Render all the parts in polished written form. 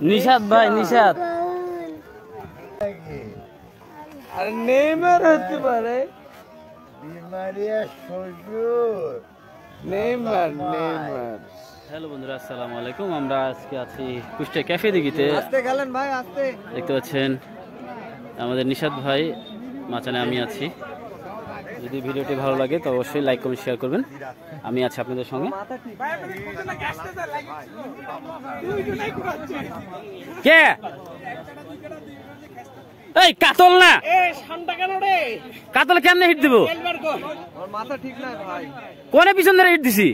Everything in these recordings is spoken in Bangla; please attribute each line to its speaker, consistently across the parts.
Speaker 1: নিশাদ ভাই, নিশাদ আর নেইমার হতে পারে। Neymar Neymar. হ্যালো বন্ধুরা, আসসালামু আলাইকুম। আমরা আজকে আছি কুষ্টিয়া ক্যাফে দিঘিতে। দেখতে পাচ্ছেন আমাদের নিশাদ ভাই মাচানে, আমি আছি। যদি ভিডিওটি ভালো লাগে তো অবশ্যই লাইক কমেন্ট শেয়ার করবেন। আমি আছি আপনাদের সঙ্গে। কে এই কাতল না, কাতল কেমনে হিট দিব?
Speaker 2: মাথা ঠিক না ভাই,
Speaker 1: কোনে পিছন ধরে হিট দিছি?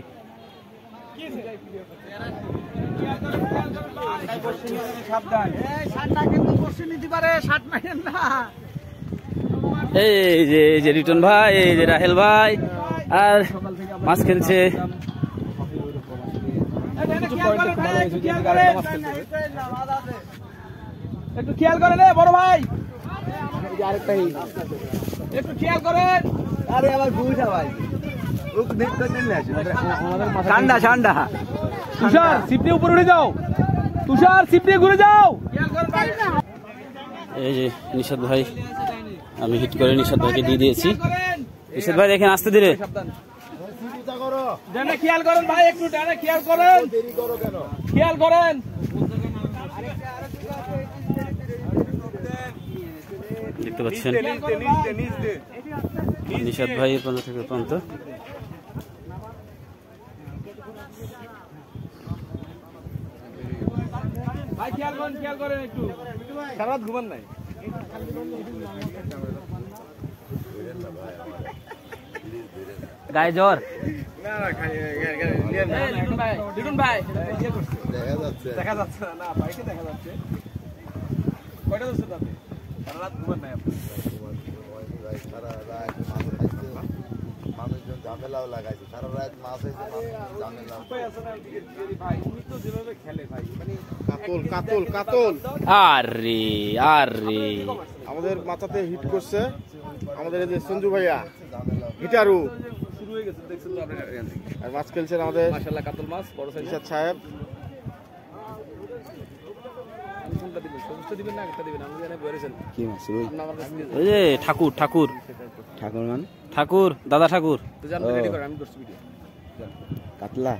Speaker 1: এই যে রিটন ভাই, এই যে রাহেল ভাই, আর মাছ খেলছে।
Speaker 2: একটু খেয়াল করেন বড় ভাই, একটু খেয়াল করেন। আরে আমার বুঝা ভাই, ঠান্ডা ঠান্ডা। তুষার সিপ নিয়ে উপরে উঠে যাও, তুষার সিপ নিয়ে ঘুরে যাও।
Speaker 1: এই যে নিশাদ ভাই, আমি হিট করে নিশাদ ভাইকে দিয়ে দিয়েছি। নিশাদ ভাই দেখেন আস্তে ধীরে
Speaker 2: খেয়াল করেন ভাই, একটু ডানে খেয়াল করেন, খেয়াল করেন।
Speaker 1: দেখতে পাচ্ছেন নিশাদ ভাই প্রান্ত থেকে প্রান্ত।
Speaker 2: ভাই খেয়াল করেন, খেয়াল করেন একটু। সারা রাত ঘুমান নাই?
Speaker 1: গায়ে জ্বর?
Speaker 2: দেখা যাচ্ছে না, বাইকে দেখা যাচ্ছে। কয়টা যাচ্ছে তাতে? সারা রাত ঘুমান নাই আপনি?
Speaker 3: মানুষজন ঝামেলাও লাগাইছে, সারা রাত মাছ হয়েছে, ঝামেলা। কাতল কাতল কাতল।
Speaker 1: আরে আরে
Speaker 3: আমাদের মাথাতে হিট করছে আমাদের এই যে সঞ্জু ভাইয়া হিটারু
Speaker 2: শুরু হয়ে গেছে, দেখছেন তো আপনারা।
Speaker 3: আর মাছ খেলছেন আমাদের
Speaker 2: মাশাআল্লাহ কাতল মাছ, বড় সাইজ
Speaker 3: সাহেব।
Speaker 2: কোনটা দিবেন? সবুজটা দিবেন না একটা দিবেন? আমি জানি বলেছেন
Speaker 1: কি মাছ? ওই যে ঠাকুর, ঠাকুর ঠাকুর মানে ঠাকুর, দাদা ঠাকুর।
Speaker 2: তো জান রেডি করেন, আমি করছি ভিডিও।
Speaker 1: কাতলা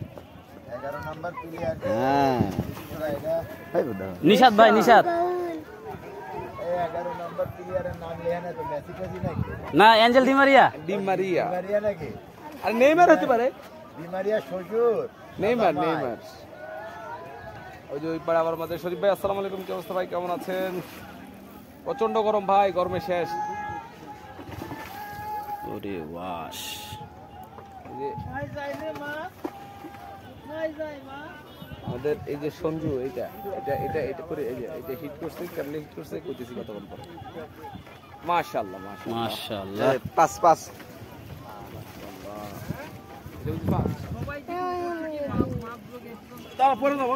Speaker 3: 11 নাম্বার প্লেয়ার।
Speaker 1: হ্যাঁ নিশাদ ভাই, নিশাদ
Speaker 3: 11 নাম্বার প্লেয়ারের নাম লেখা না তো মেসি টেসি নাকি?
Speaker 1: না, Angel Di Maria.
Speaker 2: Di Maria.
Speaker 3: মারিয়া নাকি?
Speaker 2: আর নেইমার হতে পারে।
Speaker 3: ডি মারিয়া শ্বশুর
Speaker 2: নেইমার, নেইমার। ওই যে ওই পাড়ে আবার আমাদের শরীফ ভাই। আসসালামু আলাইকুম, কি অবস্থা ভাই, কেমন আছেন? প্রচন্ড গরম ভাই, গরমে শেষ।
Speaker 1: ওরে ওয়াশ।
Speaker 2: আমাদের এই যে সঞ্জু, এটা এটা এটা এটা করে এই যে এটা হিট করছে, কারলে হিট করছে, কইতেছি কতক্ষণ পরে। মাশাআল্লাহ মাশাআল্লাহ
Speaker 1: মাশাআল্লাহ।
Speaker 2: Pass pass. তারপরে যাবো।